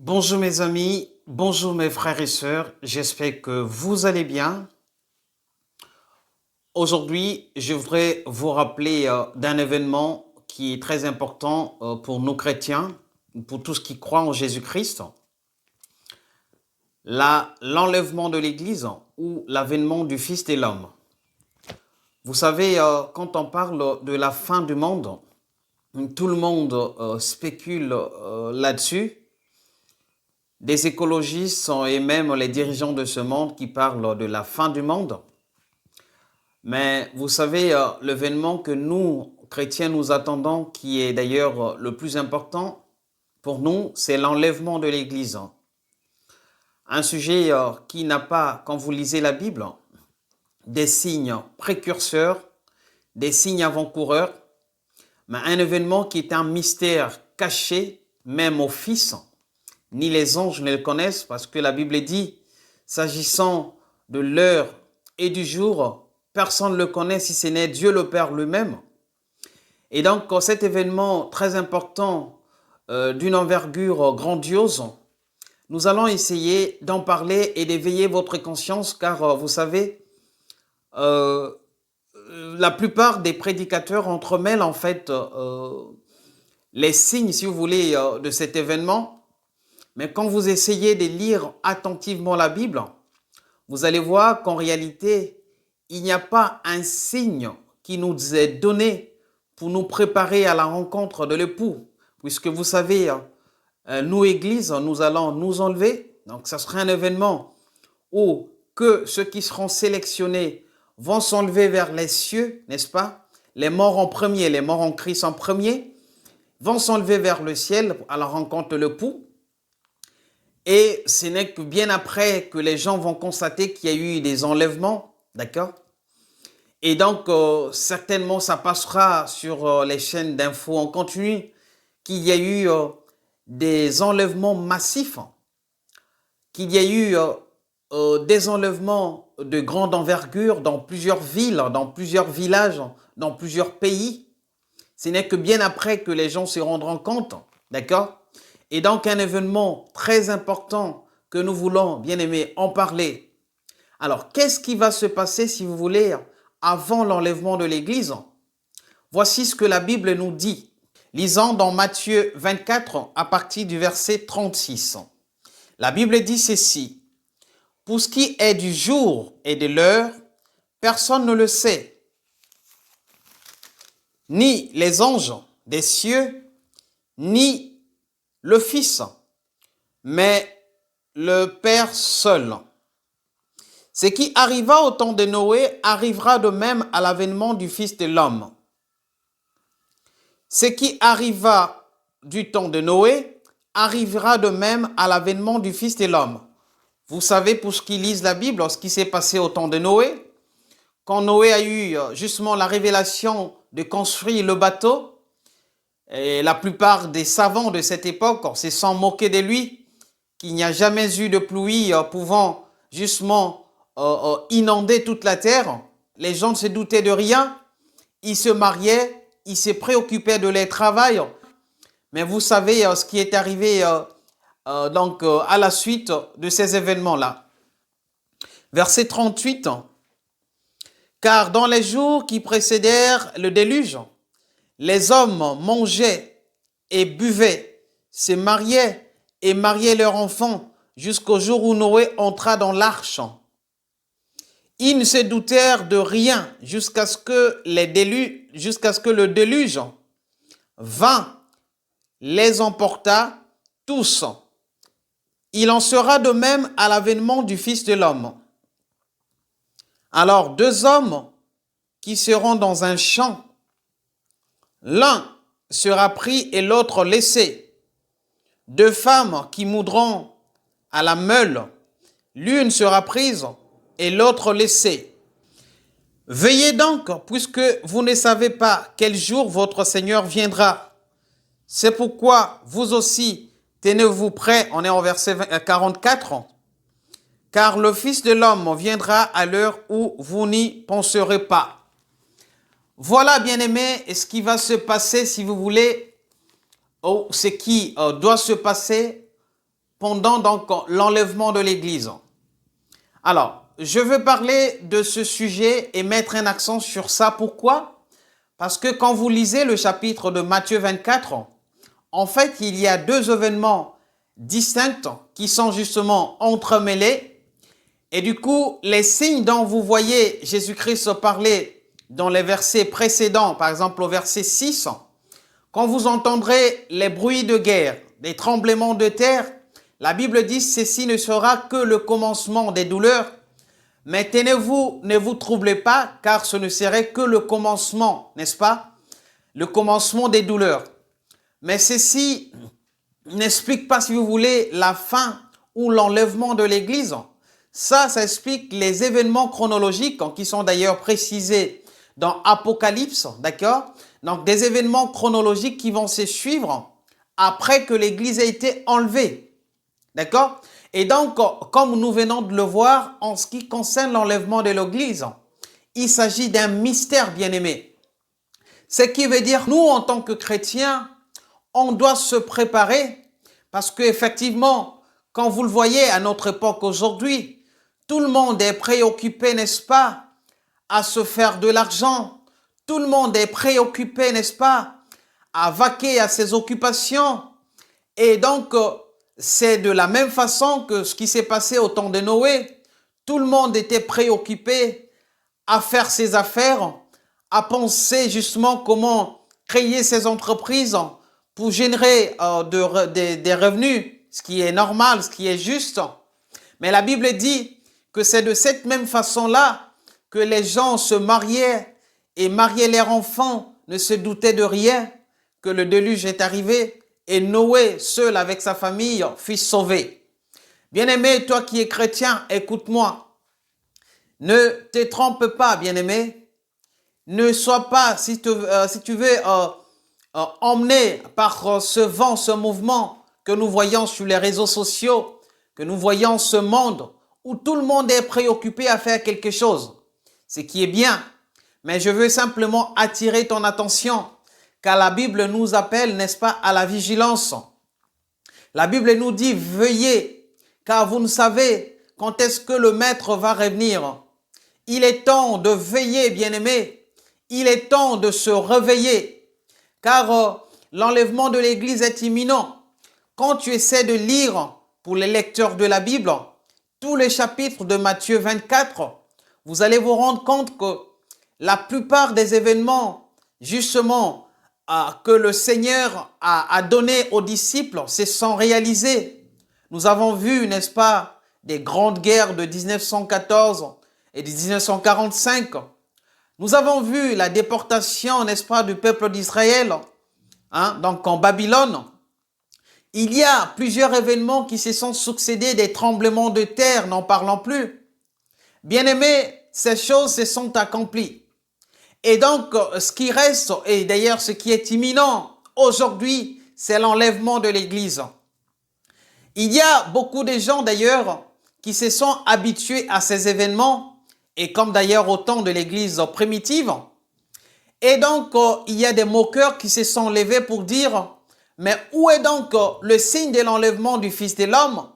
Bonjour mes amis, bonjour mes frères et sœurs, j'espère que vous allez bien. Aujourd'hui, je voudrais vous rappeler d'un événement qui est très important pour nous chrétiens, pour tous qui croient en Jésus-Christ, l'enlèvement de l'Église ou l'avènement du Fils de l'homme. Vous savez, quand on parle de la fin du monde, tout le monde spécule là-dessus. Des écologistes et même les dirigeants de ce monde qui parlent de la fin du monde. Mais vous savez, l'événement que nous, chrétiens, nous attendons, qui est d'ailleurs le plus important pour nous, c'est l'enlèvement de l'Église. Un sujet qui n'a pas, quand vous lisez la Bible, des signes précurseurs, des signes avant-coureurs, mais un événement qui est un mystère caché, même aux fils. Ni les anges ne le connaissent parce que la Bible dit, s'agissant de l'heure et du jour, personne ne le connaît si ce n'est Dieu le Père lui-même. Et donc, cet événement très important, d'une envergure grandiose, nous allons essayer d'en parler et d'éveiller votre conscience car vous savez, la plupart des prédicateurs entremêlent en fait les signes, si vous voulez, de cet événement. Mais quand vous essayez de lire attentivement la Bible, vous allez voir qu'en réalité, il n'y a pas un signe qui nous est donné pour nous préparer à la rencontre de l'époux. Puisque vous savez, nous, Église, nous allons nous enlever. Donc, ça sera un événement où que ceux qui seront sélectionnés vont s'enlever vers les cieux, n'est-ce pas? Les morts en premier, les morts en Christ en premier, vont s'enlever vers le ciel à la rencontre de l'époux. Et ce n'est que bien après que les gens vont constater qu'il y a eu des enlèvements, d'accord? Et donc, certainement, ça passera sur les chaînes d'infos en continu qu'il y a eu des enlèvements massifs, qu'il y a eu des enlèvements de grande envergure dans plusieurs villes, dans plusieurs villages, dans plusieurs pays. Ce n'est que bien après que les gens se rendront compte, d'accord? Et donc, un événement très important que nous voulons, bien aimé, en parler. Alors, qu'est-ce qui va se passer, si vous voulez, avant l'enlèvement de l'Église? Voici ce que la Bible nous dit. Lisons dans Matthieu 24, à partir du verset 36. La Bible dit ceci. Pour ce qui est du jour et de l'heure, personne ne le sait, ni les anges des cieux, ni le Fils, mais le Père seul. Ce qui arriva au temps de Noé arrivera de même à l'avènement du Fils de l'homme. Ce qui arriva du temps de Noé arrivera de même à l'avènement du Fils de l'homme. Vous savez, pour ceux qui lisent la Bible, ce qui s'est passé au temps de Noé, quand Noé a eu justement la révélation de construire le bateau, et la plupart des savants de cette époque se sont moqués de lui, qu'il n'y a jamais eu de pluie pouvant justement inonder toute la terre. Les gens ne se doutaient de rien, ils se mariaient, ils se préoccupaient de leur travail. Mais vous savez ce qui est arrivé donc à la suite de ces événements-là. Verset 38. Car dans les jours qui précédèrent le déluge, les hommes mangeaient et buvaient, se mariaient et mariaient leurs enfants jusqu'au jour où Noé entra dans l'arche. Ils ne se doutèrent de rien jusqu'à ce que le déluge vint, les emporta tous. Il en sera de même à l'avènement du Fils de l'homme. Alors, deux hommes qui seront dans un champ, l'un sera pris et l'autre laissé. Deux femmes qui moudront à la meule, l'une sera prise et l'autre laissée. Veillez donc, puisque vous ne savez pas quel jour votre Seigneur viendra. C'est pourquoi vous aussi, tenez-vous prêts, on est en verset 44, car le Fils de l'homme viendra à l'heure où vous n'y penserez pas. Voilà, bien-aimés, ce qui va se passer, si vous voulez, ou ce qui doit se passer pendant donc l'enlèvement de l'Église. Alors, je veux parler de ce sujet et mettre un accent sur ça. Pourquoi? Parce que quand vous lisez le chapitre de Matthieu 24, en fait, il y a deux événements distincts qui sont justement entremêlés. Et du coup, les signes dont vous voyez Jésus-Christ parler dans les versets précédents, par exemple au verset 6, quand vous entendrez les bruits de guerre, des tremblements de terre, la Bible dit ceci ne sera que le commencement des douleurs. Mais tenez-vous, ne vous troublez pas, car ce ne serait que le commencement, n'est-ce pas? Le commencement des douleurs. Mais ceci n'explique pas, si vous voulez, la fin ou l'enlèvement de l'Église. Ça explique les événements chronologiques qui sont d'ailleurs précisés dans Apocalypse, d'accord? Donc, des événements chronologiques qui vont se suivre après que l'Église ait été enlevée, d'accord? Et donc, comme nous venons de le voir, en ce qui concerne l'enlèvement de l'Église, il s'agit d'un mystère, bien-aimé. Ce qui veut dire, nous, en tant que chrétiens, on doit se préparer parce qu'effectivement, quand vous le voyez à notre époque aujourd'hui, tout le monde est préoccupé, n'est-ce pas, à se faire de l'argent. Tout le monde est préoccupé, n'est-ce pas, à vaquer à ses occupations. Et donc, c'est de la même façon que ce qui s'est passé au temps de Noé. Tout le monde était préoccupé à faire ses affaires, à penser justement comment créer ses entreprises pour générer des revenus, ce qui est normal, ce qui est juste. Mais la Bible dit que c'est de cette même façon-là que les gens se mariaient et mariaient leurs enfants, ne se doutaient de rien, que le déluge est arrivé et Noé, seul avec sa famille, fut sauvé. Bien-aimé, toi qui es chrétien, écoute-moi. Ne te trompe pas, bien-aimé. Ne sois pas, si tu veux, emmené par ce vent, ce mouvement que nous voyons sur les réseaux sociaux, que nous voyons ce monde où tout le monde est préoccupé à faire quelque chose, ce qui est bien. Mais je veux simplement attirer ton attention, car la Bible nous appelle, n'est-ce pas, à la vigilance. La Bible nous dit, veillez, car vous ne savez quand est-ce que le Maître va revenir. Il est temps de veiller, bien-aimé. Il est temps de se réveiller, car l'enlèvement de l'Église est imminent. Quand tu essaies de lire, pour les lecteurs de la Bible, tous les chapitres de Matthieu 24, vous allez vous rendre compte que la plupart des événements, justement, que le Seigneur a donné aux disciples, se sont réalisés. Nous avons vu, n'est-ce pas, des grandes guerres de 1914 et de 1945. Nous avons vu la déportation, n'est-ce pas, du peuple d'Israël, donc en Babylone. Il y a plusieurs événements qui se sont succédés, des tremblements de terre, n'en parlons plus. Bien-aimés, ces choses se sont accomplies. Et donc, ce qui reste, et d'ailleurs ce qui est imminent aujourd'hui, c'est l'enlèvement de l'Église. Il y a beaucoup de gens d'ailleurs qui se sont habitués à ces événements, et comme d'ailleurs au temps de l'Église primitive. Et donc, il y a des moqueurs qui se sont levés pour dire, mais où est donc le signe de l'enlèvement du Fils de l'homme?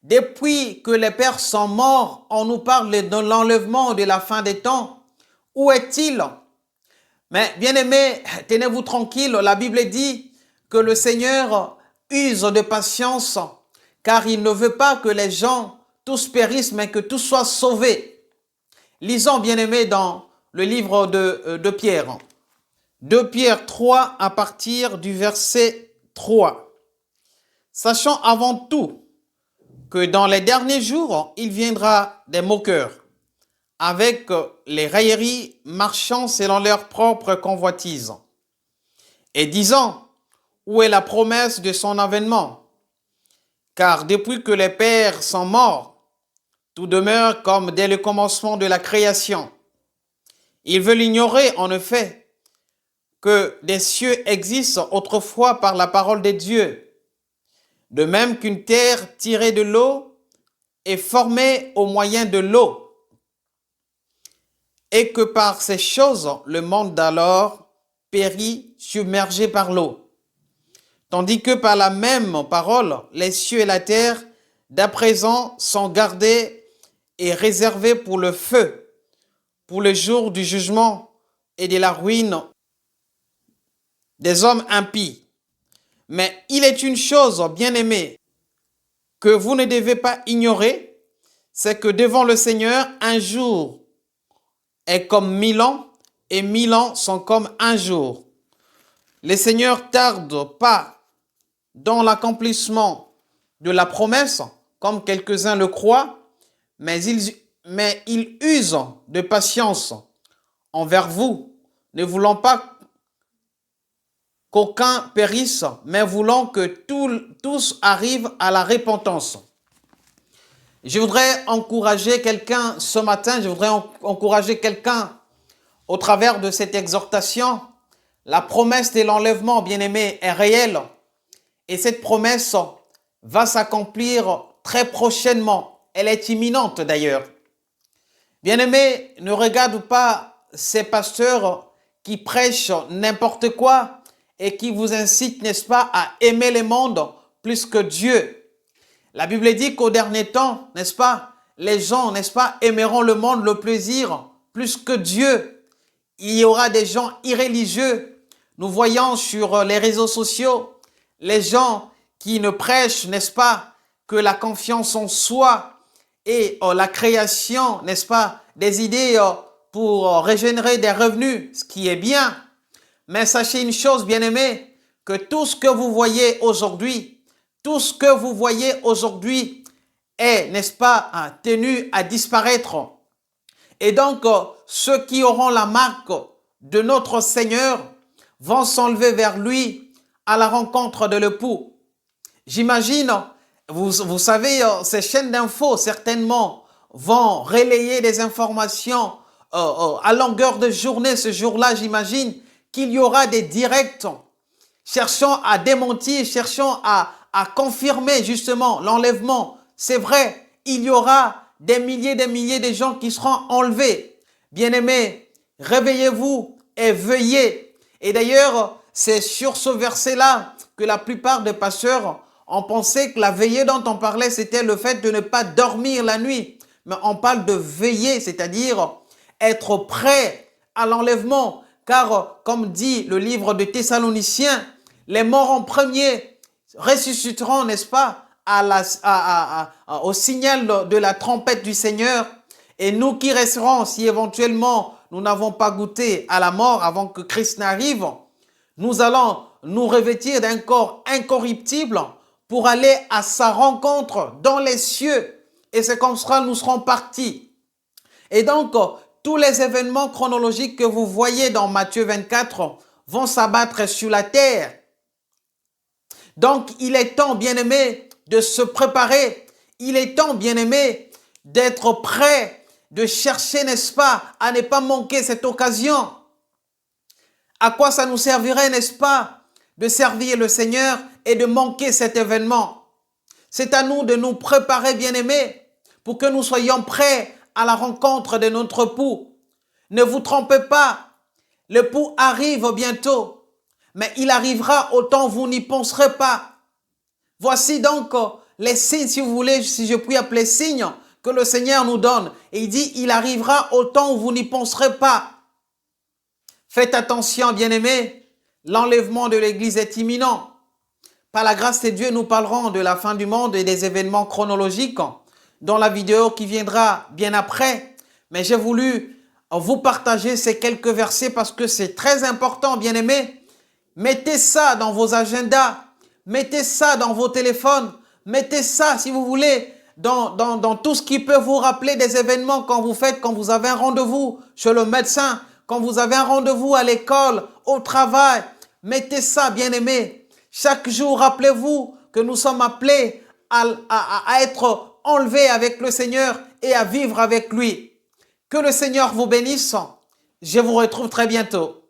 Depuis que les pères sont morts, on nous parle de l'enlèvement de la fin des temps. Où est-il? Mais bien-aimés, tenez-vous tranquille, la Bible dit que le Seigneur use de patience, car il ne veut pas que les gens tous périssent, mais que tous soient sauvés. Lisons, bien-aimés, dans le livre de Pierre. 2 Pierre 3 à partir du verset 3. Sachant avant tout que dans les derniers jours, il viendra des moqueurs, avec les railleries marchant selon leur propre convoitise, et disant, où est la promesse de son avènement? Car depuis que les pères sont morts, tout demeure comme dès le commencement de la création. Ils veulent ignorer, en effet, que des cieux existent autrefois par la parole de Dieu, de même qu'une terre tirée de l'eau est formée au moyen de l'eau, et que par ces choses, le monde d'alors périt submergé par l'eau. Tandis que par la même parole, les cieux et la terre d'à présent sont gardés et réservés pour le feu, pour le jour du jugement et de la ruine des hommes impies. Mais il est une chose, bien-aimée, que vous ne devez pas ignorer, c'est que devant le Seigneur, un jour est comme 1000 ans et 1000 ans sont comme un jour. Le Seigneur tarde pas dans l'accomplissement de la promesse, comme quelques-uns le croient, mais il use de patience envers vous, ne voulant pas qu'aucun périsse, mais voulant que tous arrivent à la repentance. Je voudrais encourager quelqu'un ce matin, je voudrais encourager quelqu'un au travers de cette exhortation. La promesse de l'enlèvement, bien-aimé, est réelle et cette promesse va s'accomplir très prochainement. Elle est imminente d'ailleurs. Bien-aimé, ne regarde pas ces pasteurs qui prêchent n'importe quoi et qui vous incitent, n'est-ce pas, à aimer le monde plus que Dieu. La Bible dit qu'au dernier temps, n'est-ce pas, les gens, n'est-ce pas, aimeront le monde, le plaisir, plus que Dieu. Il y aura des gens irréligieux. Nous voyons sur les réseaux sociaux les gens qui ne prêchent, n'est-ce pas, que la confiance en soi et la création, n'est-ce pas, des idées pour régénérer des revenus, ce qui est bien. Mais sachez une chose, bien-aimés, que tout ce que vous voyez aujourd'hui, tout ce que vous voyez aujourd'hui est, n'est-ce pas, tenu à disparaître. Et donc, ceux qui auront la marque de notre Seigneur vont s'enlever vers lui à la rencontre de l'époux. J'imagine, vous savez, ces chaînes d'infos certainement vont relayer des informations à longueur de journée. Ce jour-là, j'imagine qu'il y aura des directs cherchant à démentir, cherchant à confirmer justement l'enlèvement. C'est vrai, il y aura des milliers de gens qui seront enlevés. Bien-aimés, réveillez-vous et veuillez. Et d'ailleurs, c'est sur ce verset-là que la plupart des pasteurs ont pensé que la veillée dont on parlait, c'était le fait de ne pas dormir la nuit. Mais on parle de veiller, c'est-à-dire être prêt à l'enlèvement. Car, comme dit le livre de Thessaloniciens, les morts en premier ressusciteront, n'est-ce pas, au signal de la trompette du Seigneur. Et nous qui resterons, si éventuellement nous n'avons pas goûté à la mort avant que Christ n'arrive, nous allons nous revêtir d'un corps incorruptible pour aller à sa rencontre dans les cieux. Et c'est comme ça que nous serons partis. Et donc, tous les événements chronologiques que vous voyez dans Matthieu 24 vont s'abattre sur la terre. Donc, il est temps, bien-aimé, de se préparer. Il est temps, bien-aimé, d'être prêt, de chercher, n'est-ce pas, à ne pas manquer cette occasion. À quoi ça nous servirait, n'est-ce pas, de servir le Seigneur et de manquer cet événement? C'est à nous de nous préparer, bien-aimés, pour que nous soyons prêts à la rencontre de notre époux. Ne vous trompez pas, l'époux arrive bientôt, mais il arrivera au temps où vous n'y penserez pas. Voici donc les signes, si vous voulez, si je puis appeler signes, que le Seigneur nous donne. Et il dit, il arrivera au temps où vous n'y penserez pas. Faites attention, bien-aimés, l'enlèvement de l'Église est imminent. Par la grâce de Dieu, nous parlerons de la fin du monde et des événements chronologiques dans la vidéo qui viendra bien après. Mais j'ai voulu vous partager ces quelques versets parce que c'est très important, bien-aimés. Mettez ça dans vos agendas, mettez ça dans vos téléphones, mettez ça, si vous voulez, dans tout ce qui peut vous rappeler des événements quand vous avez un rendez-vous chez le médecin, quand vous avez un rendez-vous à l'école, au travail. Mettez ça, bien-aimés. Chaque jour, rappelez-vous que nous sommes appelés à être enlevés avec le Seigneur et à vivre avec lui. Que le Seigneur vous bénisse. Je vous retrouve très bientôt.